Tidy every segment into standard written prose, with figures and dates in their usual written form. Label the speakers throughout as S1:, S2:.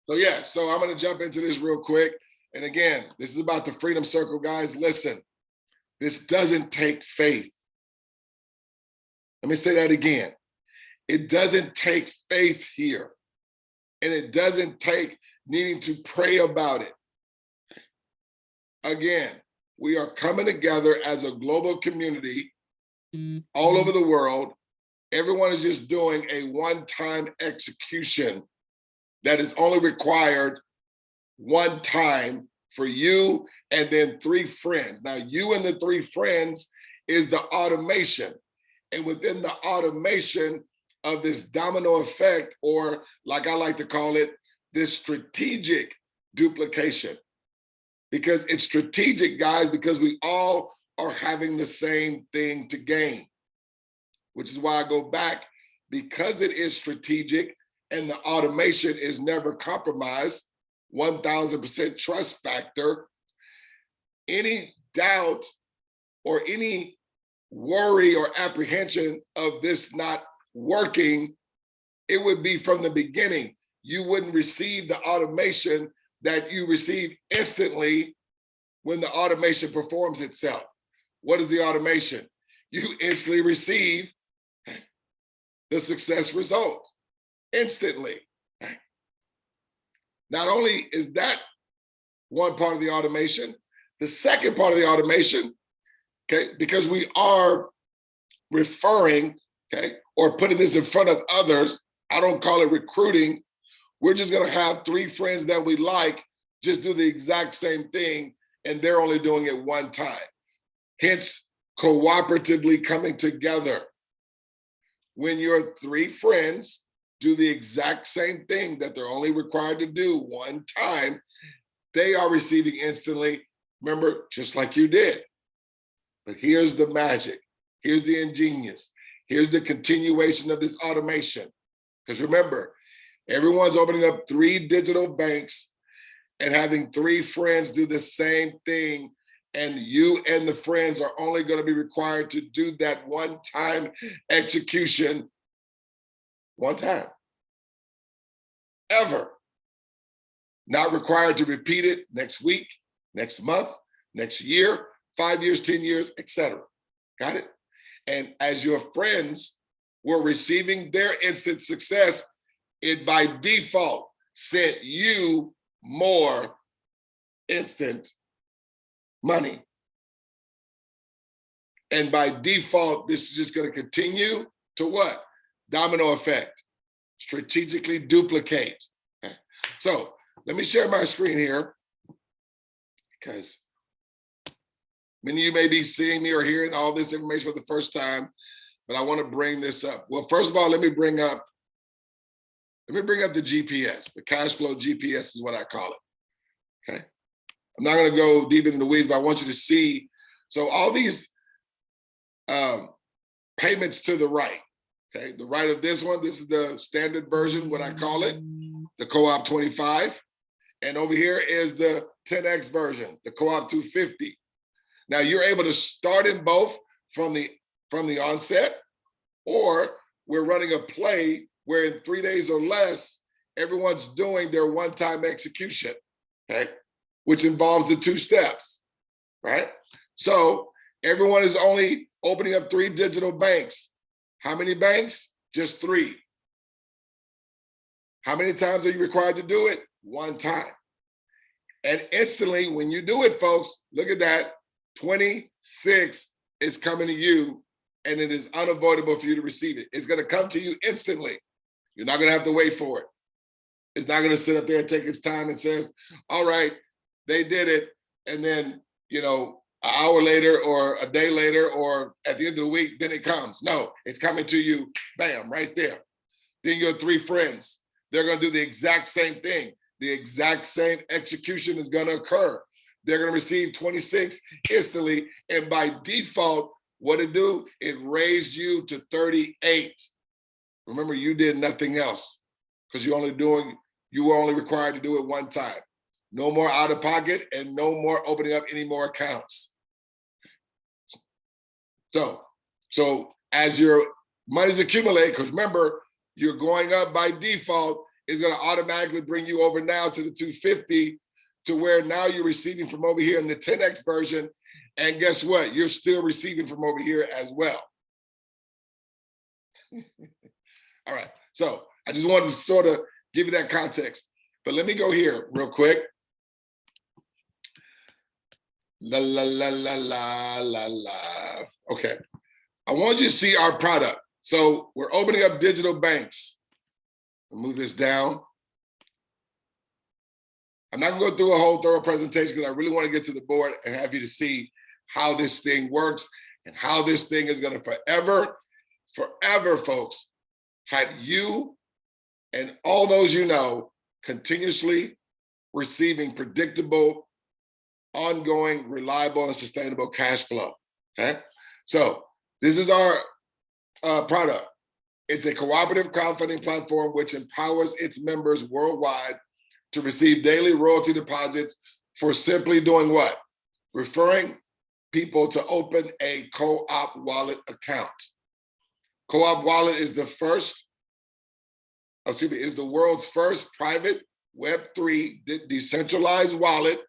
S1: So yeah, so I'm going to jump into this real quick. And again, this is about the Freedom Circle, guys. Listen, this doesn't take faith. Let me say that again. It doesn't take faith here. And it doesn't take needing to pray about it. Again, we are coming together as a global community all over the world. Everyone is just doing a one-time execution that is only required one time for you and then 3 friends. Now, you and the 3 friends is the automation. And within the automation of this domino effect, or like I like to call it, this strategic duplication. Because it's strategic, guys, because we all are having the same thing to gain, which is why I go back, because it is strategic and the automation is never compromised, 1000% trust factor, any doubt or any worry or apprehension of this not working, it would be from the beginning. You wouldn't receive the automation that you receive instantly when the automation performs itself. What is the automation? You instantly receive the success results instantly. Not only is that one part of the automation, the second part of the automation, okay, because we are referring, okay, or putting this in front of others, I don't call it recruiting. We're just gonna have 3 friends that we like just do the exact same thing, and they're only doing it one time. Hence, cooperatively coming together. When your 3 friends do the exact same thing that they're only required to do one time, they are receiving instantly, remember, just like you did. But here's the magic. Here's the ingenious. Here's the continuation of this automation. Because remember, everyone's opening up 3 digital banks and having 3 friends do the same thing. And you and the friends are only going to be required to do that one-time execution one time. Ever. Not required to repeat it next week, next month, next year, 5 years, 10 years, etc. Got it? And as your friends were receiving their instant success, it by default sent you more instant money. And by default, this is just going to continue to what? Domino effect. Strategically duplicate. Okay. So let me share my screen here, because many of you may be seeing me or hearing all this information for the first time, but I want to bring this up. Well, first of all, let me bring up the GPS. The Cashflow GPS is what I call it. Okay. I'm not going to go deep into the weeds, but I want you to see. So all these payments to the right, okay, the right of this one, this is the standard version, what I call it, the Co-op 25. And over here is the 10X version, the Co-op 250. Now you're able to start in both from the onset, or we're running a play where in 3 days or less, everyone's doing their one-time execution, okay, which involves the 2 steps, right? So everyone is only opening up 3 digital banks. How many banks? Just 3. How many times are you required to do it? One time. And instantly, when you do it, folks, look at that, 26 is coming to you, and it is unavoidable for you to receive it. It's gonna come to you instantly. You're not gonna have to wait for it. It's not gonna sit up there and take its time and says, all right, they did it, and then, you know, an hour later or a day later or at the end of the week, then it comes. No, it's coming to you, bam, right there. Then your 3 friends, they're gonna do the exact same thing. The exact same execution is gonna occur. They're gonna receive 26 instantly, and by default, what it do? It raised you to 38. Remember, you did nothing else because you were only required to do it one time. No more out of pocket and no more opening up any more accounts. So as your money's accumulate, because remember, you're going up by default, is going to automatically bring you over now to the 250, to where now you're receiving from over here in the 10X version. And guess what? You're still receiving from over here as well. All right. So I just wanted to sort of give you that context. But let me go here real quick. La, la, la, la, la, la, la. Okay. I want you to see our product. So we're opening up digital banks. I'll move this down. I'm not gonna go through a whole thorough presentation because I really want to get to the board and have you to see how this thing works and how this thing is gonna forever, folks, have you and all those you know continuously receiving predictable, ongoing, reliable, and sustainable cash flow, okay? So this is our product. It's a cooperative crowdfunding platform which empowers its members worldwide to receive daily royalty deposits for simply doing what? Referring people to open a co-op wallet account. Co-op wallet is the world's first private Web3 decentralized wallet.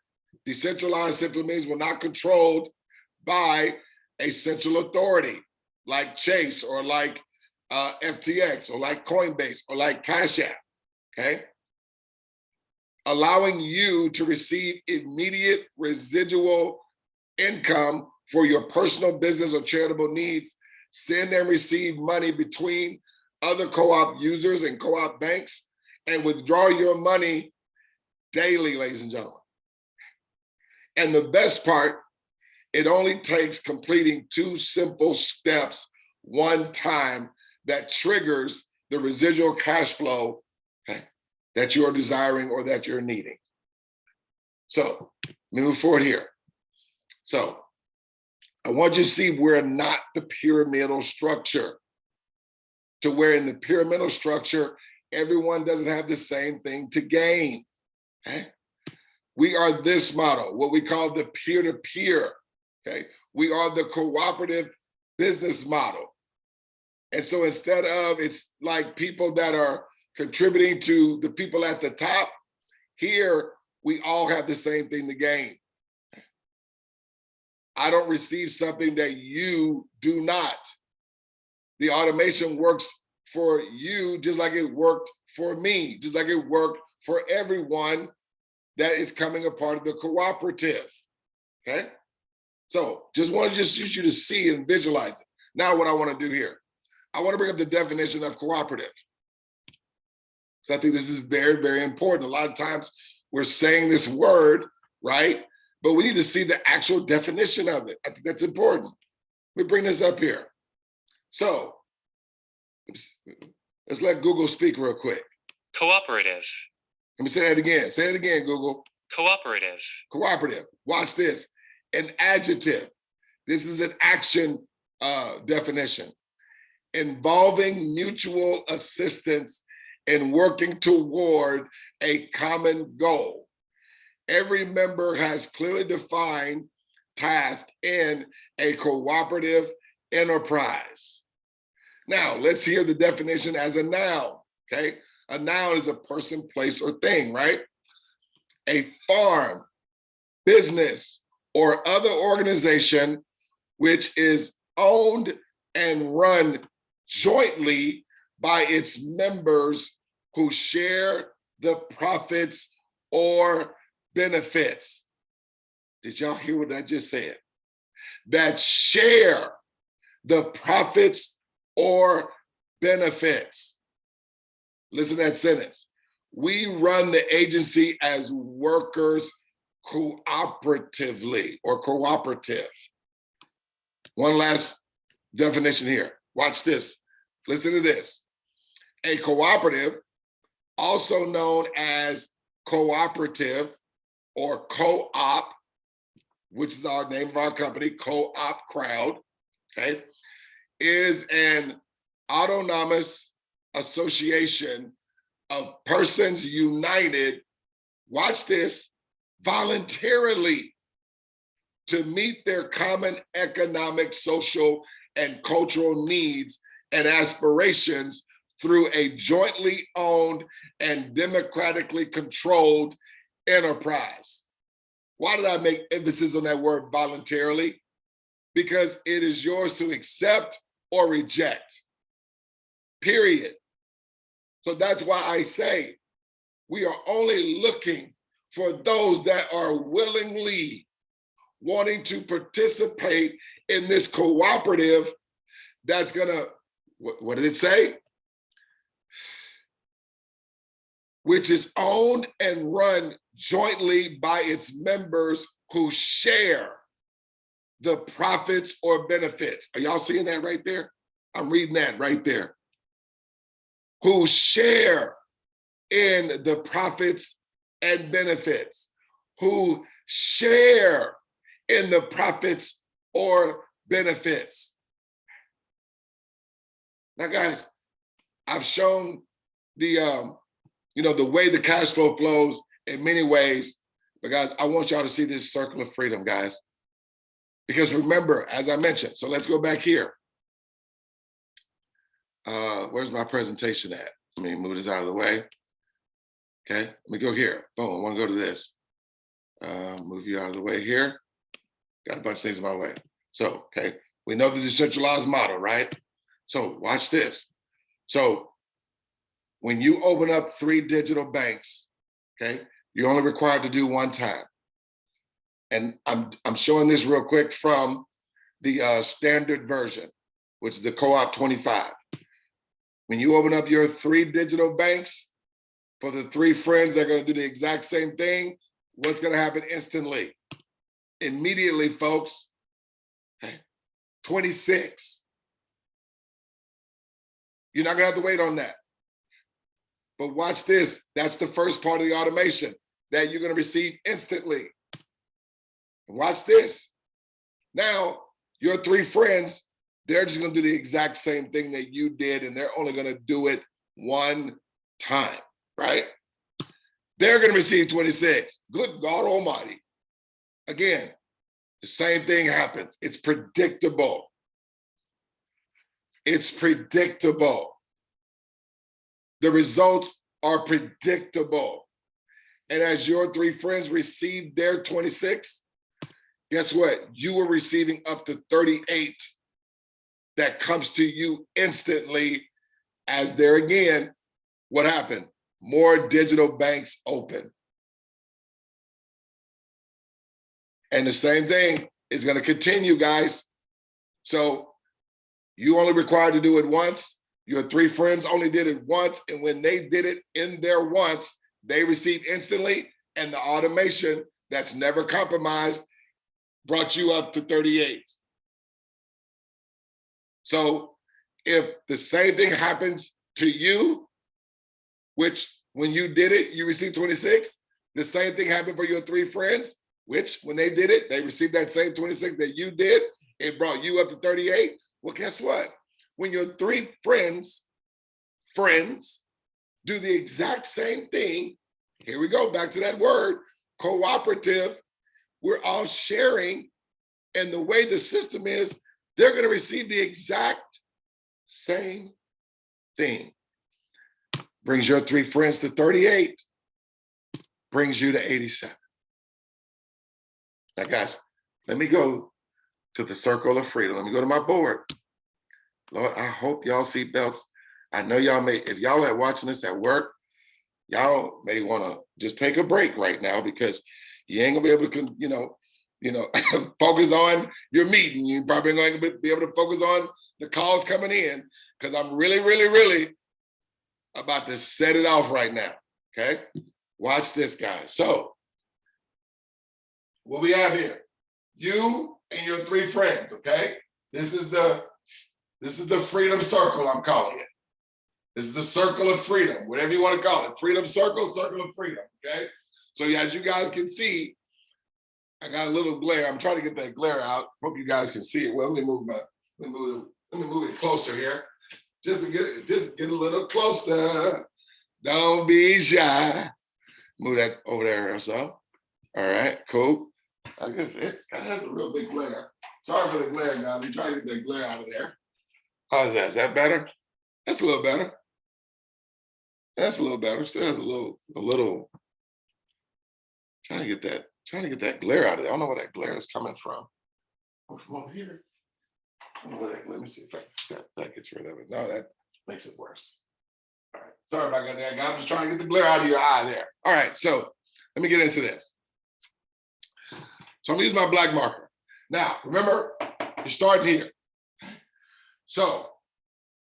S1: Decentralized simply means we're not controlled by a central authority like Chase or like FTX or like Coinbase or like Cash App, okay? Allowing you to receive immediate residual income for your personal, business, or charitable needs. Send and receive money between other co-op users and co-op banks, and withdraw your money daily, ladies and gentlemen. And the best part, it only takes completing 2 simple steps one time that triggers the residual cash flow, okay, that you're desiring or that you're needing. So move forward here. So I want you to see we're not the pyramidal structure, to where in the pyramidal structure, everyone doesn't have the same thing to gain, okay? We are this model, what we call the peer-to-peer, okay? We are the cooperative business model. And so instead of, it's like people that are contributing to the people at the top, here we all have the same thing to gain. I don't receive something that you do not. The automation works for you just like it worked for me, just like it worked for everyone that is coming a part of the cooperative, okay? So just want to just use you to see and visualize it. Now what I want to do here, I want to bring up the definition of cooperative. So I think this is very, very important. A lot of times we're saying this word, right? But we need to see the actual definition of it. I think that's important. Let me bring this up here. So let's let Google speak real quick.
S2: Cooperative.
S1: Let me say that again. Say it again, Google.
S2: Cooperative.
S1: Cooperative. Watch this. An adjective. This is an action definition. Involving mutual assistance in working toward a common goal. Every member has clearly defined tasks in a cooperative enterprise. Now, let's hear the definition as a noun, okay? A noun is a person, place, or thing, right? A farm, business, or other organization which is owned and run jointly by its members who share the profits or benefits. Did y'all hear what I just said? That share the profits or benefits. Listen to that sentence. We run the agency as workers cooperatively or cooperative. One last definition here. Watch this. Listen to this. A cooperative, also known as cooperative or co-op, which is our name of our company, Co-op Crowd, okay, is an autonomous association of persons united, watch this, voluntarily to meet their common economic, social, and cultural needs and aspirations through a jointly owned and democratically controlled enterprise. Why did I make emphasis on that word voluntarily? Because it is yours to accept or reject, period. So that's why I say we are only looking for those that are willingly wanting to participate in this cooperative that's gonna, what did it say? Which is owned and run jointly by its members who share the profits or benefits. Are y'all seeing that right there? I'm reading that right there. Who share in the profits and benefits, who share in the profits or benefits. Now, guys, I've shown the the way the cash flow flows in many ways, but guys, I want y'all to see this circle of freedom, guys. Because remember, as I mentioned, so let's go back here. Where's my presentation at? Let me move this out of the way. Okay, let me go here. Boom, I want to go to this. Move you out of the way here. Got a bunch of things in my way. So, okay, we know the decentralized model, right? So watch this. So when you open up 3 digital banks, okay, you're only required to do one time. And I'm showing this real quick from the standard version, which is the Co-op 25. When you open up your 3 digital banks for the 3 friends that are going to do the exact same thing, what's going to happen instantly? Immediately, folks, okay, 26. You're not going to have to wait on that. But watch this. That's the first part of the automation that you're going to receive instantly. Watch this. Now, your 3 friends, they're just going to do the exact same thing that you did, and they're only going to do it one time, right? They're going to receive 26. Good God Almighty. Again, the same thing happens. It's predictable. It's predictable. The results are predictable. And as your 3 friends receive their 26, guess what? You are receiving up to 38 that comes to you instantly as there again, what happened? More digital banks open. And the same thing is going to continue, guys. So you only required to do it once. Your 3 friends only did it once. And when they did it in their once, they received instantly. And the automation that's never compromised brought you up to 38. So if the same thing happens to you, which when you did it, you received 26, the same thing happened for your 3 friends, which when they did it, they received that same 26 that you did, it brought you up to 38. Well, guess what? When your 3 friends do the exact same thing, here we go, back to that word, cooperative, we're all sharing, and the way the system is, they're going to receive the exact same thing. Brings your 3 friends to 38, brings you to 87. Now, guys, let me go to the circle of freedom. Let me go to my board. Lord, I hope y'all see belts. I know y'all may, if y'all are watching this at work, y'all may want to just take a break right now because you ain't gonna be able to, focus on your meeting. You probably ain't gonna be able to focus on the calls coming in because I'm really, really, really about to set it off right now. Okay, watch this, guys. So, what we have here, you and your 3 friends. Okay, this is the freedom circle. I'm calling it. This is the circle of freedom, whatever you want to call it. Freedom circle, circle of freedom. Okay, so as you guys can see, I got a little glare. I'm trying to get that glare out. Hope you guys can see it. Well, let me move it closer here. Just to get a little closer. Don't be shy. Move that over there or so. All right, cool. I guess it has a real big glare. Sorry for the glare, guys. I'm trying to get that glare out of there. How's that? Is that better? That's a little better. That's a little better. So that's a little. Trying to get that glare out of there. I don't know where that glare is coming from. Oh, from over here. I don't know where let me see if that gets rid of it. No, that makes it worse. All right. Sorry about that. I'm just trying to get the glare out of your eye there. All right. So let me get into this. So I'm gonna use my black marker. Now, remember, you're starting here. So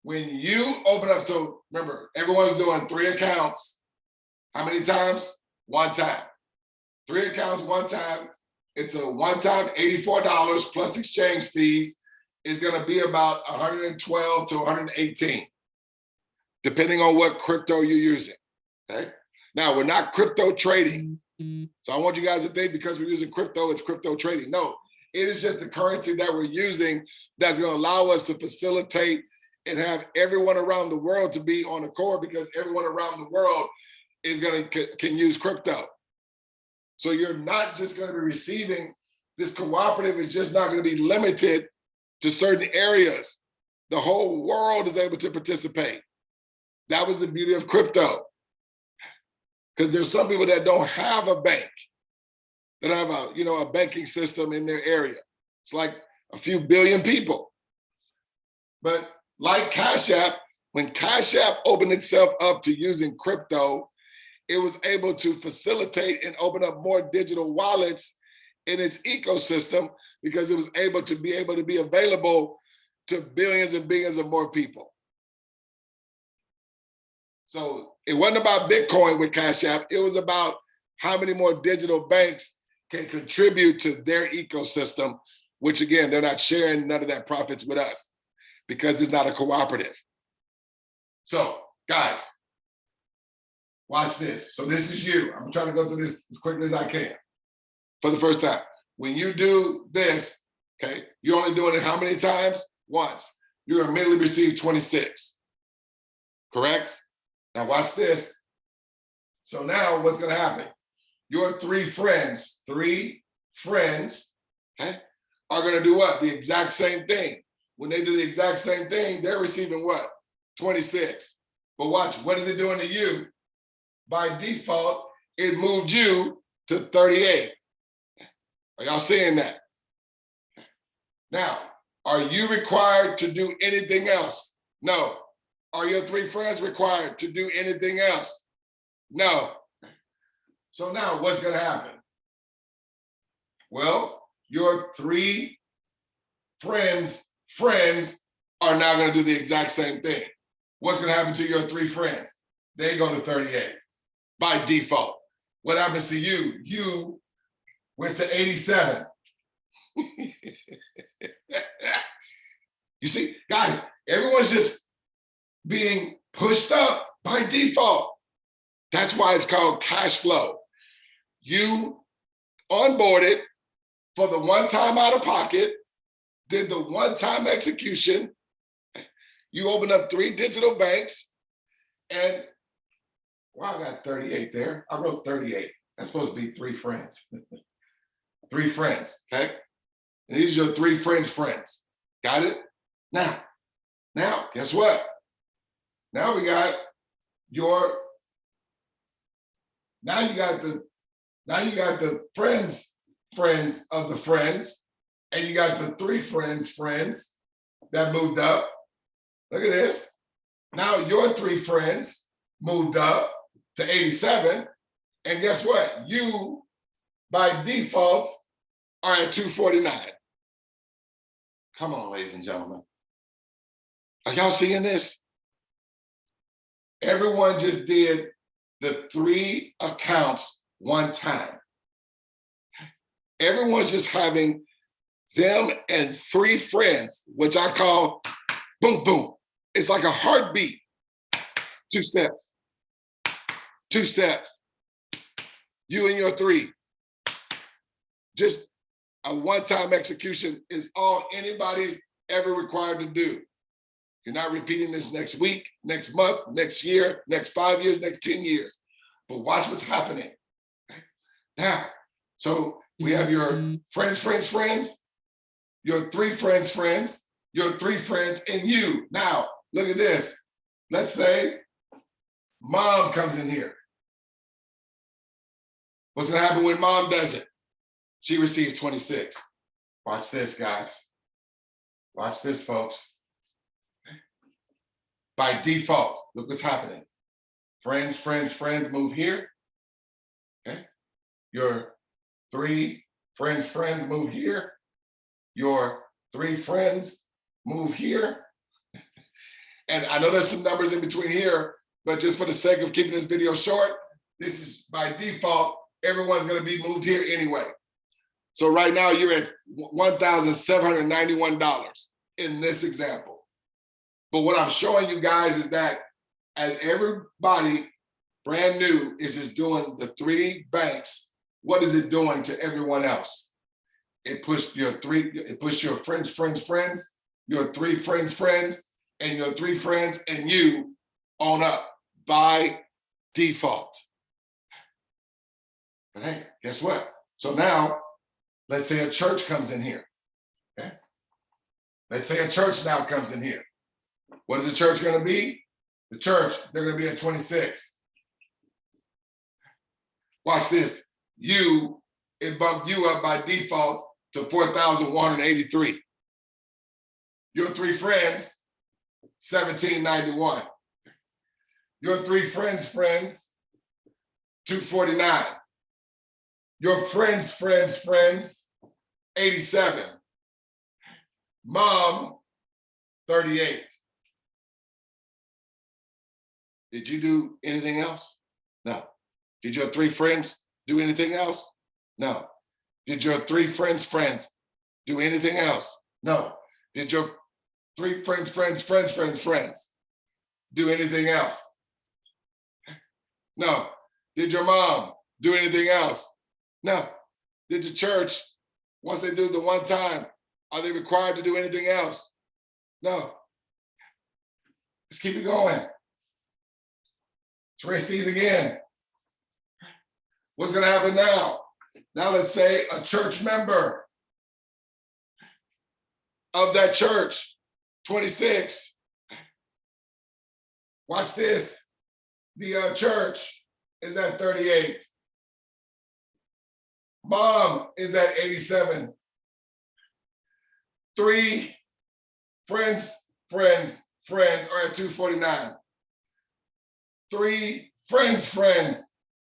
S1: when you open up, so remember, everyone's doing 3 accounts. How many times? 1 time. 3 accounts, 1 time. It's a one-time $84 plus exchange fees. Is going to be about 112 to 118, depending on what crypto you're using. Okay. Now we're not crypto trading, so I want you guys to think because we're using crypto, it's crypto trading. No, it is just the currency that we're using that's going to allow us to facilitate and have everyone around the world to be on accord, because everyone around the world is going to can use crypto. So you're not just going to be receiving this cooperative. Is just not going to be limited to certain areas. The whole world is able to participate. That was the beauty of crypto. Because there's some people that don't have a bank, that have a banking system in their area. It's like a few billion people. But like Cash App, when Cash App opened itself up to using crypto, it was able to facilitate and open up more digital wallets in its ecosystem, because it was able to be available to billions and billions of more people. So it wasn't about Bitcoin with Cash App. It was about how many more digital banks can contribute to their ecosystem, which again, they're not sharing none of that profits with us because it's not a cooperative. So guys, watch this. So this is you. I'm trying to go through this as quickly as I can for the first time. When you do this, okay, you're only doing it how many times? Once. You immediately receive 26, correct? Now watch this. So now what's gonna happen? Your 3 friends, okay, are gonna do what? The exact same thing. When they do the exact same thing, they're receiving what? 26. But watch, what is it doing to you? By default, it moved you to 38. Are y'all seeing that? Now, are you required to do anything else? No. Are your 3 friends required to do anything else? No. So now what's going to happen? Well, your 3 friends are now going to do the exact same thing. What's going to happen to your 3 friends? They go to 38 by default. What happens to you? You went to 87. You see, guys, everyone's just being pushed up by default. That's why it's called cash flow. You onboarded for the one-time out of pocket, did the one-time execution. You opened up 3 digital banks, and wow, I got 38 there. I wrote 38. That's supposed to be 3 friends. 3 friends, okay? And these are your 3 friends. Got it? Now, guess what? Now we got your, now you got the friends of the friends, and you got the 3 friends that moved up. Look at this. Now your 3 friends moved up to 87, and guess what? You, by default, are at 249. Come on, ladies and gentlemen. Are y'all seeing this? Everyone just did the 3 accounts one time. Everyone's just having them and 3 friends, which I call boom, boom. It's like a heartbeat. 2 steps. 2 steps. You and your 3. Just a one-time execution is all anybody's ever required to do. You're not repeating this next week, next month, next year, next 5 years, next 10 years. But watch what's happening. Now, so we have your friends, your 3 friends, your 3 friends, and you. Now, look at this. Let's say Mom comes in here. What's gonna happen when mom does it? She receives 26. Watch this, guys. Watch this, folks. By default, look what's happening. Friends, friends, friends move here. Okay. Your 3 friends, friends move here. Your 3 friends move here. And I know there's some numbers in between here, but just for the sake of keeping this video short, this is by default, everyone's gonna be moved here anyway. So right now you're at $1,791 in this example. But what I'm showing you guys is that as everybody brand new is just doing the 3 banks, what is it doing to everyone else? It pushed your friends, friends, friends, your 3 friends, friends, and your 3 friends and you on up by default. But hey, guess what? So now, let's say a church comes in here. Okay? Let's say a church now comes in here. What is the church going to be? The church, they're going to be at 26. Watch this. It bumped you up by default to 4,183. Your 3 friends, 1,791. Your 3 friends, 249. Your friends, 87. Mom, 38. Did you do anything else? No. Did your 3 friends do anything else? No. Did your 3 friends do anything else? No. Did your 3 friends do anything else? No. Did your mom do anything else? No. Did the church, once they do the one time, are they required to do anything else? No. Let's keep it going. Let's race these again. What's gonna happen now? Now let's say a church member of that church, 26. Watch this. The church is at 38. Mom is at 87. 3 friends are at 249. 3 friends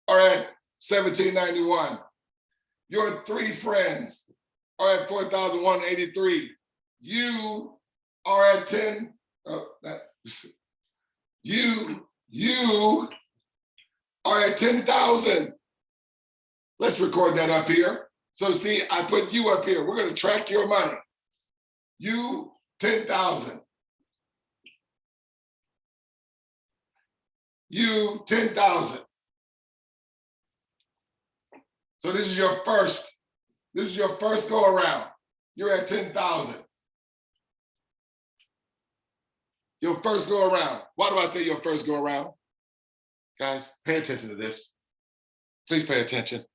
S1: are at 1,791. Your 3 friends are at 4,183. You are at 10. You are at 10,000. Let's record that up here. So see, I put you up here. We're going to track your money. You, 10,000. You, 10,000. So this is your first go around. You're at 10,000. Your first go around. Why do I say your first go around? Guys, pay attention to this. Please pay attention.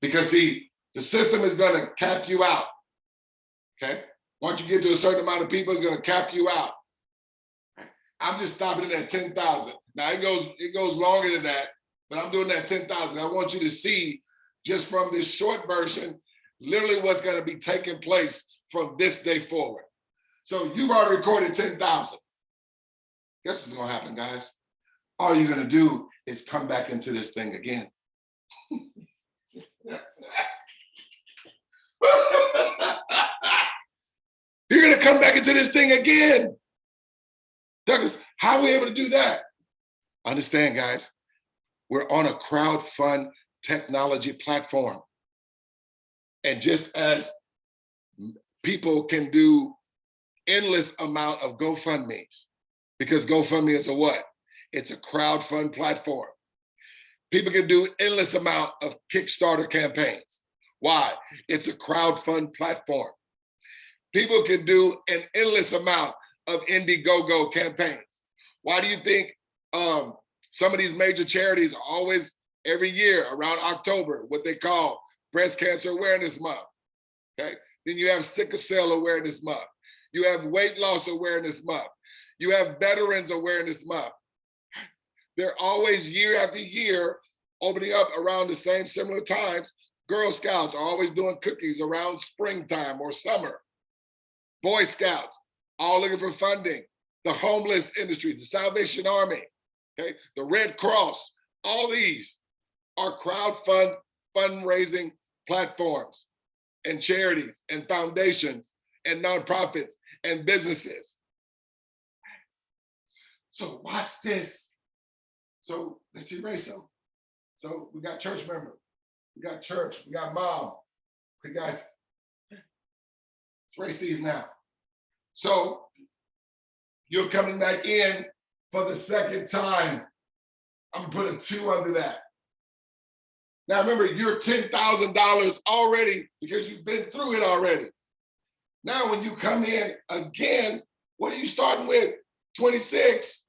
S1: Because see, the system is going to cap you out. Okay? Once you get to a certain amount of people, it's going to cap you out. I'm just stopping it at 10,000. Now it goes longer than that, but I'm doing that 10,000. I want you to see just from this short version, literally what's going to be taking place from this day forward. So you've already recorded 10,000. Guess what's going to happen, guys? All you're going to do is come back into this thing again. You're going to come back into this thing again. Douglas, how are we able to do that? Understand, guys, we're on a crowdfund technology platform. And just as people can do endless amount of GoFundMes, because GoFundMe is a what? It's a crowdfund platform. People can do endless amount of Kickstarter campaigns. Why? It's a crowdfund platform. People can do an endless amount of Indiegogo campaigns. Why do you think some of these major charities are always every year around October, what they call Breast Cancer Awareness Month, okay? Then you have Sickle Cell Awareness Month. You have Weight Loss Awareness Month. You have Veterans Awareness Month. They're always year after year opening up around the same similar times. Girl Scouts are always doing cookies around springtime or summer. Boy Scouts, all looking for funding. The homeless industry, the Salvation Army, okay, the Red Cross, all these are fundraising platforms and charities and foundations and nonprofits and businesses. So watch this. So let's erase them. So we got church member, we got church, we got mom, we got, let's erase these now. So you're coming back in for the second time. I'm gonna put a 2 under that. Now remember, you're $10,000 already because you've been through it already. Now when you come in again, what are you starting with? 26,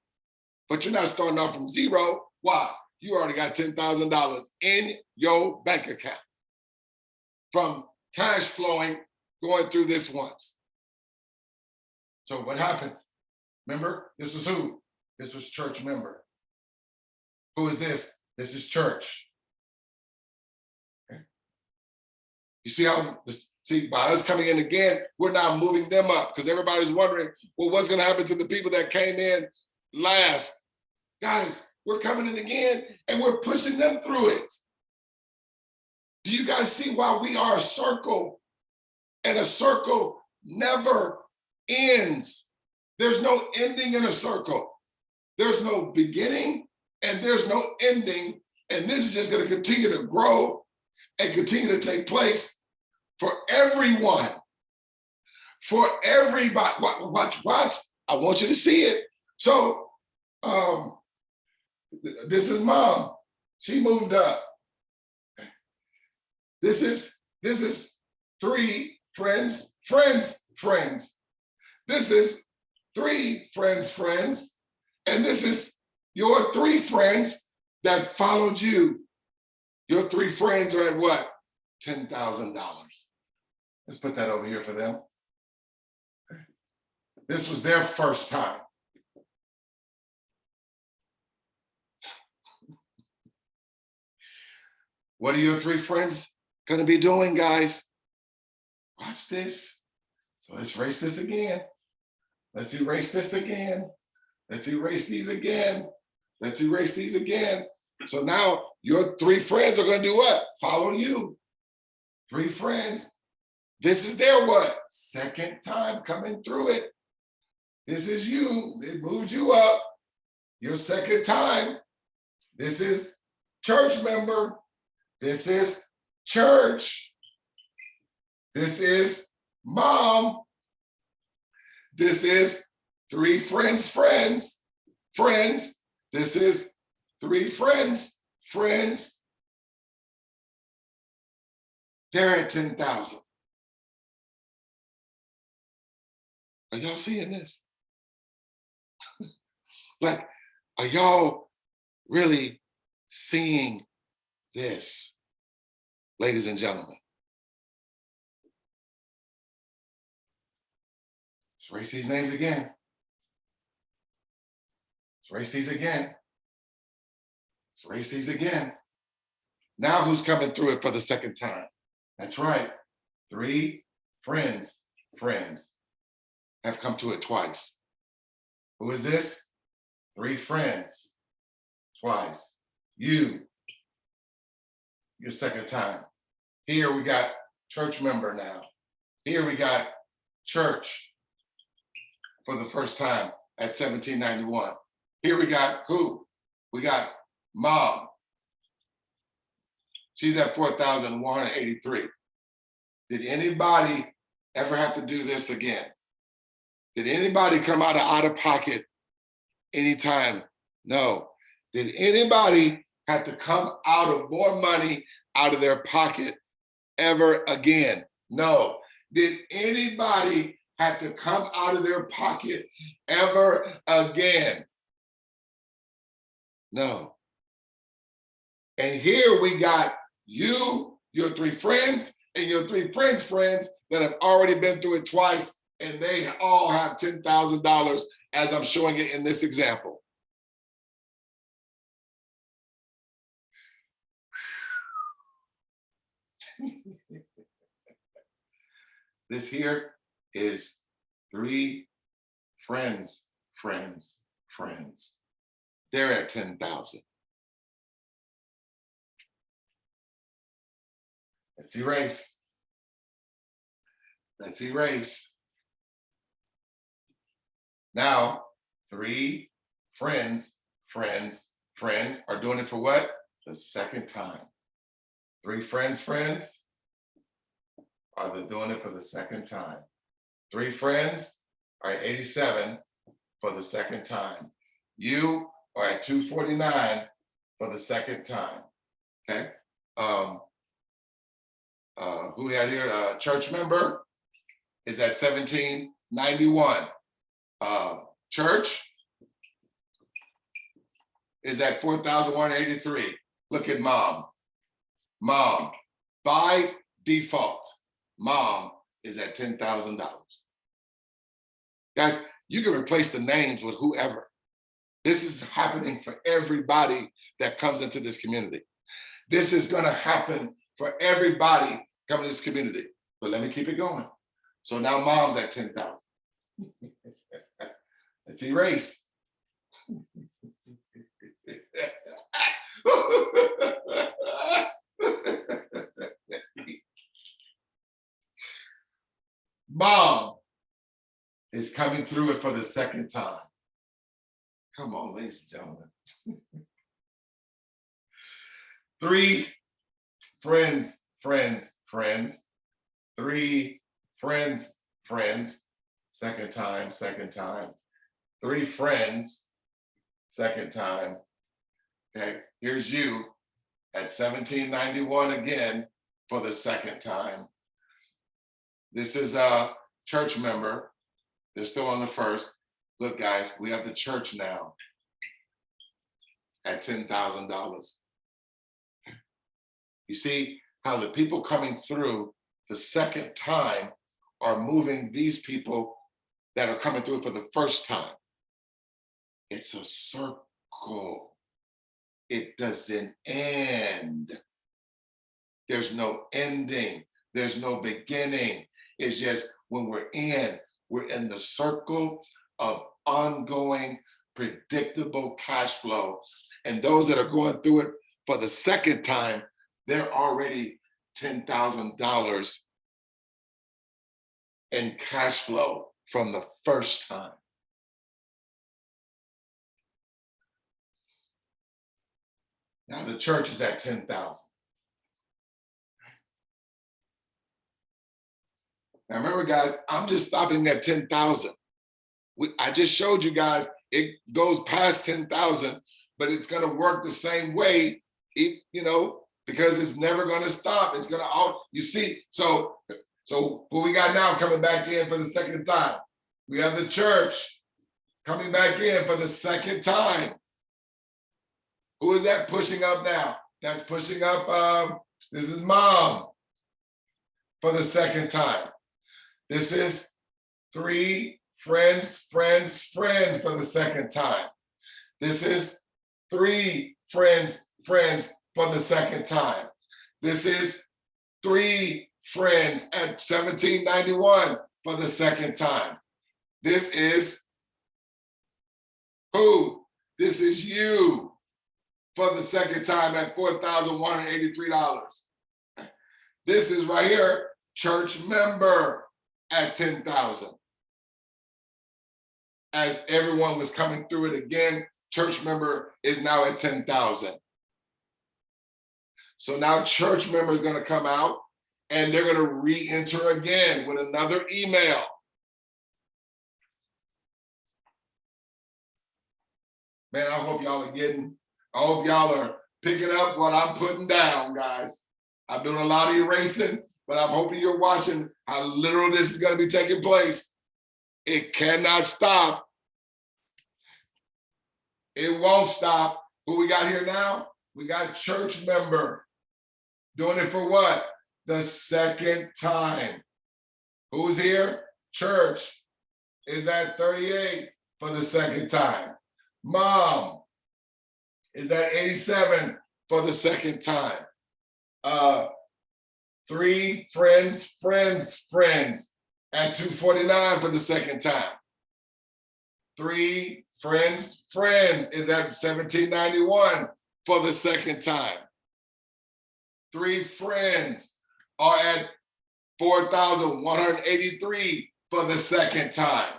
S1: but you're not starting off from 0. Why? You already got $10,000 in your bank account from cash flowing, going through this once. So what happens? Remember, this was who? This was church member. Who is this? This is church. Okay. You see how, by us coming in again, we're now moving them up because everybody's wondering, well, what's going to happen to the people that came in last? Guys, we're coming in again and we're pushing them through it. Do you guys see why we are a circle? And a circle never ends. There's no ending in a circle. There's no beginning and there's no ending. And this is just going to continue to grow and continue to take place for everyone. For everybody. Watch. I want you to see it. So this is mom. She moved up. This is 3 friends. This is 3 friends. And this is your 3 friends that followed you. Your 3 friends are at what? $10,000. Let's put that over here for them. This was their first time. What are your 3 friends gonna be doing, guys? Watch this. So let's erase this again. Let's erase this again. Let's erase these again. Let's erase these again. So now your 3 friends are gonna do what? Follow you. 3 friends. This is their what? Second time coming through it. This is you. It moved you up. Your second time. This is church member. This is church. This is mom. This is 3 friends. This is 3 friends. They're at 10,000. Are y'all seeing this? Like, are y'all really seeing this, ladies and gentlemen? Let's erase these names again. Let's erase these again. Let's erase these again. Now who's coming through it for the second time? That's right. 3 friends have come to it twice. Who is this? 3 friends, twice. You, your second time. Here we got church member now. Here we got church for the first time at 1791. Here we got who? We got mom. She's at 4,183. Did anybody ever have to do this again? Did anybody come out of pocket anytime? No. Did anybody have to come out of more money out of their pocket ever again? No. Did anybody have to come out of their pocket ever again? No. And here we got you, your 3 friends, and your 3 friends that have already been through it twice, and they all have $10,000 as I'm showing it in this example. This here is 3 friends, friends, friends. They're at 10,000. Let's erase. Let's erase. Now, 3 friends, friends, friends are doing it for what? The second time. 3 friends, friends are doing it for the second time. 3 friends are at 87 for the second time. You are at 249 for the second time. Okay. Who we had here? Church member is at 1791. Church is at 4,183. Look at mom. Mom, by default, mom is at $10,000. Guys, you can replace the names with whoever. This is happening for everybody that comes into this community. This is going to happen for everybody coming to this community. But let me keep it going. So now mom's at 10,000. Let's erase. Mom is coming through it for the second time. Come on, ladies and gentlemen. 3 friends, friends, friends. 3 friends, friends. Second time, second time. 3 friends, second time. Okay, here's you at 1791 again for the second time. This is a church member. They're still on the first. Look, guys, we have the church now at $10,000. You see how the people coming through the second time are moving these people that are coming through for the first time. It's a circle. It doesn't end. There's no ending. There's no beginning. It's just when we're in the circle of ongoing, predictable cash flow. And those that are going through it for the second time, they're already $10,000 in cash flow from the first time. Now the church is at 10,000. Now remember, guys, I'm just stopping at 10,000. I just showed you guys it goes past 10,000, but it's going to work the same way, because it's never going to stop. It's going to you see. So what we got now coming back in for the second time? We have the church coming back in for the second time. Who is that pushing up now? That's pushing up. This is mom for the second time. This is 3 friends, friends, friends for the second time. This is 3 friends, friends for the second time. This is 3 friends at 1791 for the second time. This is who? This is you for the second time at $4,183. This is right here, church member at 10,000. As everyone was coming through it again, church member is now at 10,000. So now church member is going to come out and they're going to re-enter again with another email. Man, I hope y'all are picking up what I'm putting down, guys. I'm doing a lot of erasing, but I'm hoping you're watching how literal this is going to be taking place. It cannot stop. It won't stop. Who we got here now? We got church member doing it for what? The second time. Who's here? Church is at 38 for the second time. Mom is at 87 for the second time. 3 friends, at 249 for the second time. 3 friends is at 1791 for the second time. 3 friends are at 4,183 for the second time.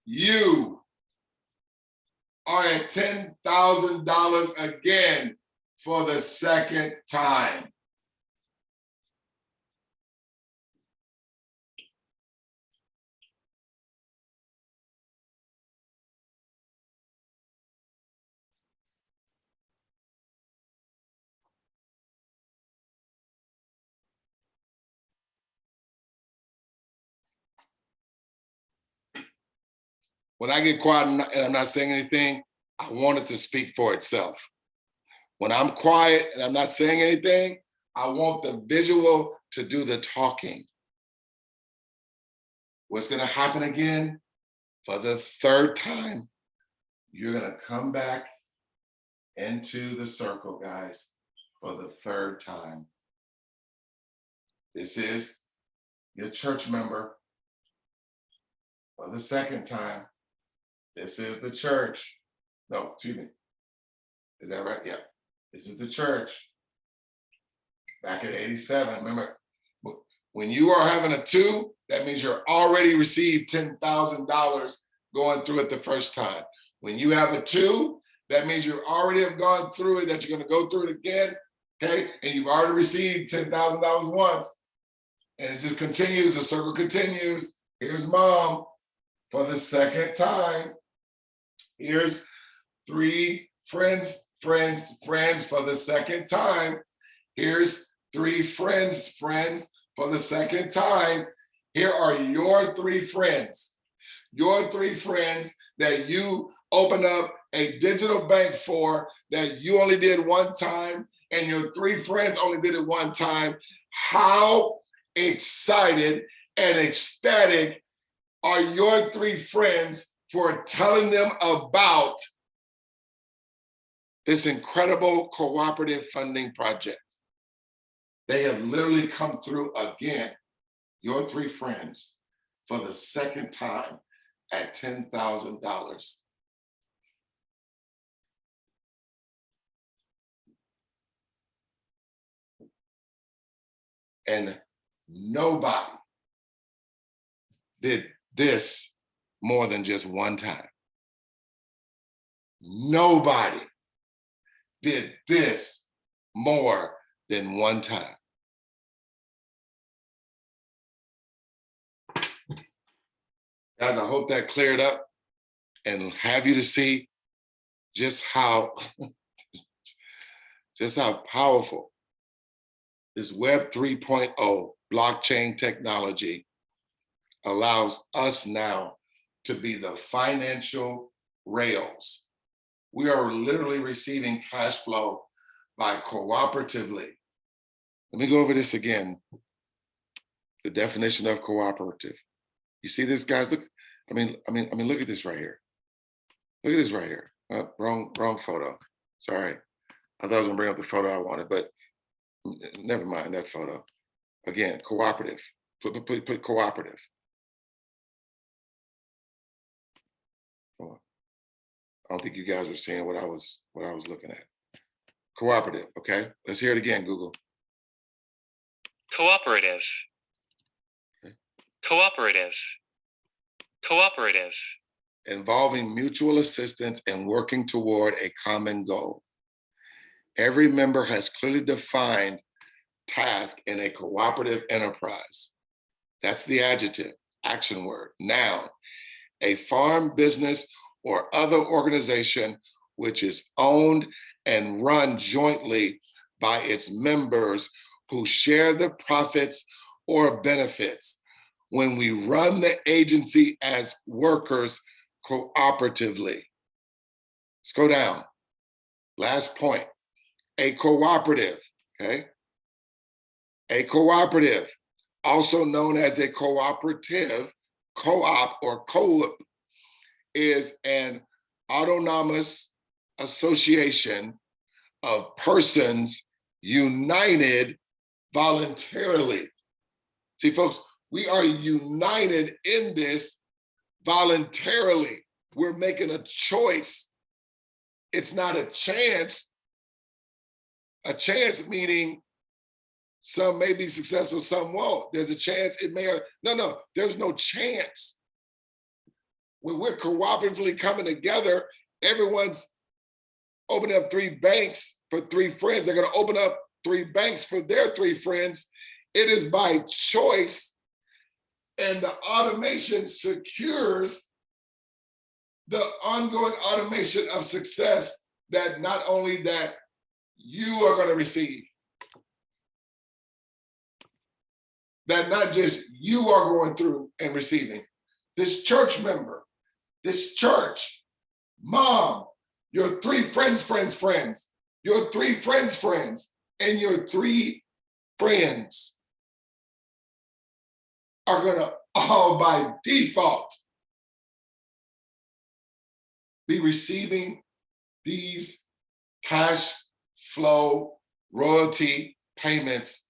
S1: You are at $10,000 again for the second time. When I get quiet and I'm not saying anything, I want it to speak for itself. When I'm quiet and I'm not saying anything, I want the visual to do the talking. What's going to happen again? For the third time, you're going to come back into the circle, guys, for the third time. This is your church member. For the second time, this is the church. No, excuse me. Is that right? Yeah. This is the church. Back at 87. Remember, when you are having a 2, that means you're already received $10,000 going through it the first time. When you have a 2, that means you already have gone through it, that you're going to go through it again. Okay. And you've already received $10,000 once. And it just continues. The circle continues. Here's mom for the second time. Here's 3 friends for the second time. Here's 3 friends for the second time. Here are your 3 friends. Your 3 friends that you open up a digital bank for, that you only did one time, and your 3 friends only did it one time. How excited and ecstatic are your 3 friends for telling them about this incredible cooperative funding project? They have literally come through again, your 3 friends, for the second time at $10,000. And nobody did this more than just one time. Nobody did this more than one time. Guys, I hope that cleared up and have you to see just how powerful this Web 3.0 blockchain technology allows us now to be the financial rails. We are literally receiving cash flow by cooperatively. Let me go over this again. The definition of cooperative. You see this, guys? Look, I mean, look at this right here. Look at this right here. Wrong photo. Sorry. I thought I was gonna bring up the photo I wanted, but never mind that photo. Again, cooperative. Put cooperative. Hold on. I don't think you guys were seeing what I was looking at. Cooperative. Okay. Let's hear it again, Google.
S2: Cooperative.
S1: Okay.
S2: Cooperative. Cooperative.
S1: Involving mutual assistance and working toward a common goal. Every member has clearly defined task in a cooperative enterprise. That's the adjective, action word. Noun, a farm, business, or other organization which is owned and run jointly by its members who share the profits or benefits. When we run the agency as workers cooperatively. Let's go down. Last point. A cooperative, okay? A cooperative, also known as a cooperative, co-op or co-op, is an autonomous association of persons united voluntarily. See, folks, we are united in this voluntarily. We're making a choice. It's not a chance. A chance meaning some may be successful, some won't. There's a chance it may, or no, there's no chance. When we're cooperatively coming together, everyone's opening up 3 banks for 3 friends. They're going to open up 3 banks for their 3 friends. It is by choice, and the automation secures the ongoing automation of success that not only that you are going to receive, that not just you are going through and receiving. This church member, this church, mom, your 3 friends, your 3 friends, and your 3 friends are gonna all by default be receiving these cash flow royalty payments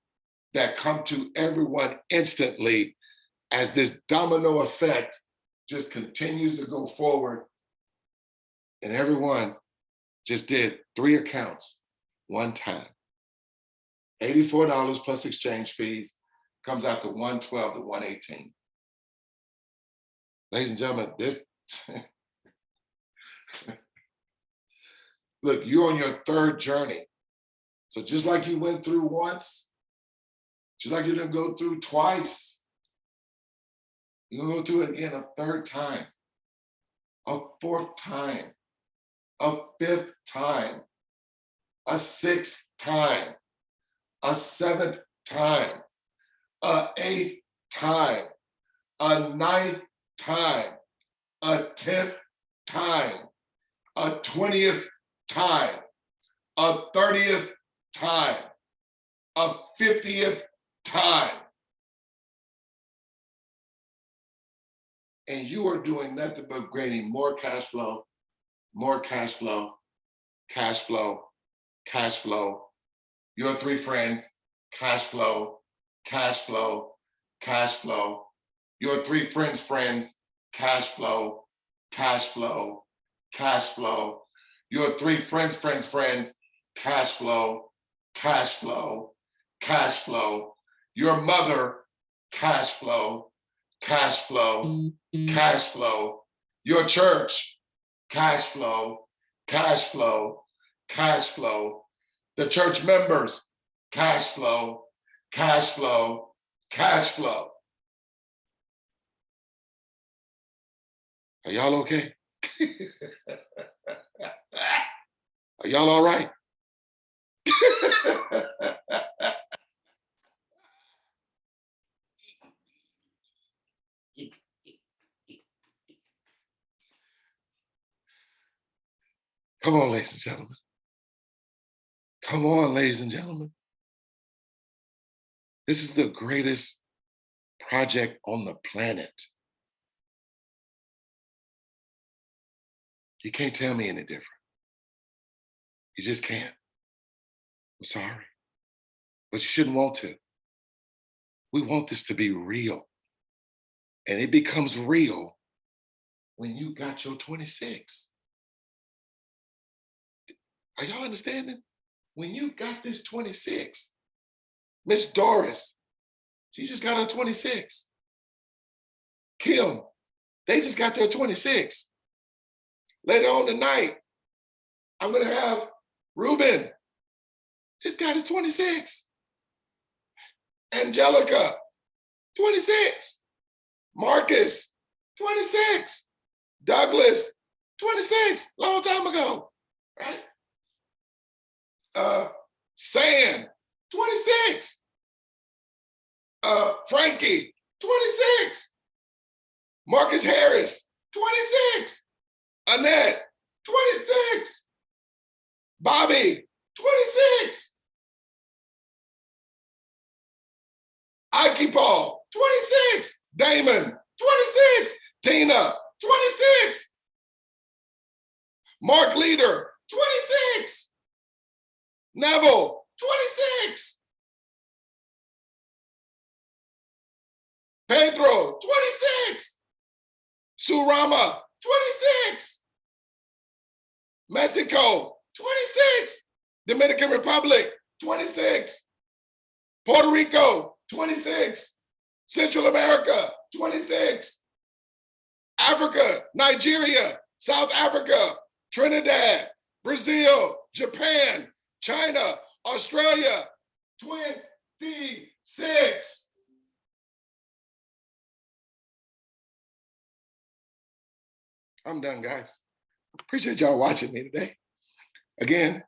S1: that come to everyone instantly as this domino effect just continues to go forward. And everyone just did 3 accounts one time. $84 plus exchange fees comes out to $112 to $118. Ladies and gentlemen, this look, you're on your 3rd journey. So just like you went through once, just like you're gonna go through twice, you're gonna go through it again a 3rd time, a 4th time, a 5th time, a 6th time, a 7th time, a 8th time, a 9th time, a 10th time, a 20th time, a 30th time, a 50th time. And you are doing nothing but creating more cash flow, more cash flow, cash flow, cash flow. Your 3 friends, cash flow, cash flow, cash flow. Your 3 friends, cash flow, cash flow, cash flow. Your 3 friends, cash flow, cash flow, cash flow. Your mother, cash flow, cash flow, cash flow. Your church, cash flow, cash flow, cash flow. The church members, cash flow, cash flow, cash flow. Are y'all okay? Are y'all all right? Come on, ladies and gentlemen. Come on, ladies and gentlemen. This is the greatest project on the planet. You can't tell me any different. You just can't. I'm sorry. But you shouldn't want to. We want this to be real. And it becomes real when you got your 26. Are y'all understanding? When you got this 26, Miss Doris, she just got her 26. Kim, they just got their 26. Later on tonight, I'm gonna have Ruben, just got his 26. Angelica, 26. Marcus, 26. Douglas, 26, long time ago, right? San, 26. Frankie, 26. Marcus Harris, 26. Annette, 26. Bobby, 26. Ike Paul, 26. Damon, 26. Tina, 26. Mark Leader, 26. Neville, 26. Pedro, 26. Surama, 26. Mexico, 26. Dominican Republic, 26. Puerto Rico, 26. Central America, 26. Africa, Nigeria, South Africa, Trinidad, Brazil, Japan, China, Australia, 26. I'm done, guys. Appreciate y'all watching me today. Again,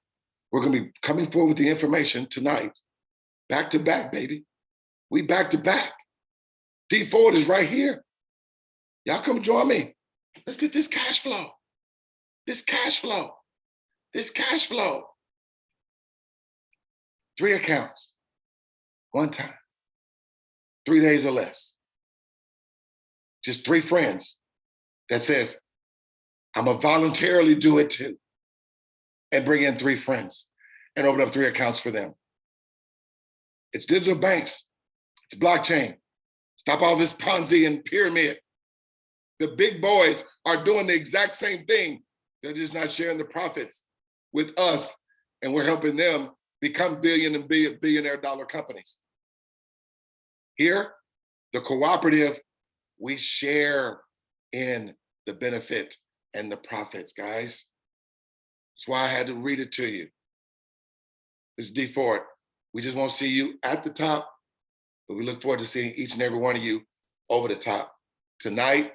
S1: we're going to be coming forward with the information tonight. Back to back, baby. We back to back. D Ford is right here. Y'all come join me. Let's get this cash flow. This cash flow. This cash flow. 3 accounts, 1 time, 3 days or less. Just 3 friends that says, I'm gonna voluntarily do it too. And bring in 3 friends and open up 3 accounts for them. It's digital banks, it's blockchain. Stop all this Ponzi and pyramid. The big boys are doing the exact same thing. They're just not sharing the profits with us, and we're helping them become billion and billionaire dollar companies. Here, the cooperative, we share in the benefit and the profits, guys. That's why I had to read it to you. This is D Ford. We just want to see you at the top, but we look forward to seeing each and every one of you over the top. Tonight,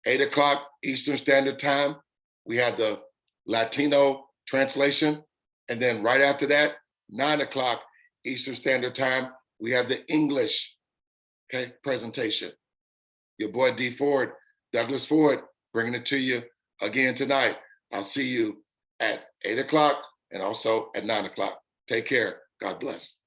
S1: 8 o'clock Eastern Standard Time, we have the Latino translation. And then right after that, 9 o'clock Eastern Standard Time, we have the English, okay, presentation. Your boy D Ford, Douglas Ford, bringing it to you again tonight. I'll see you at 8 o'clock and also at 9 o'clock. Take care. God bless.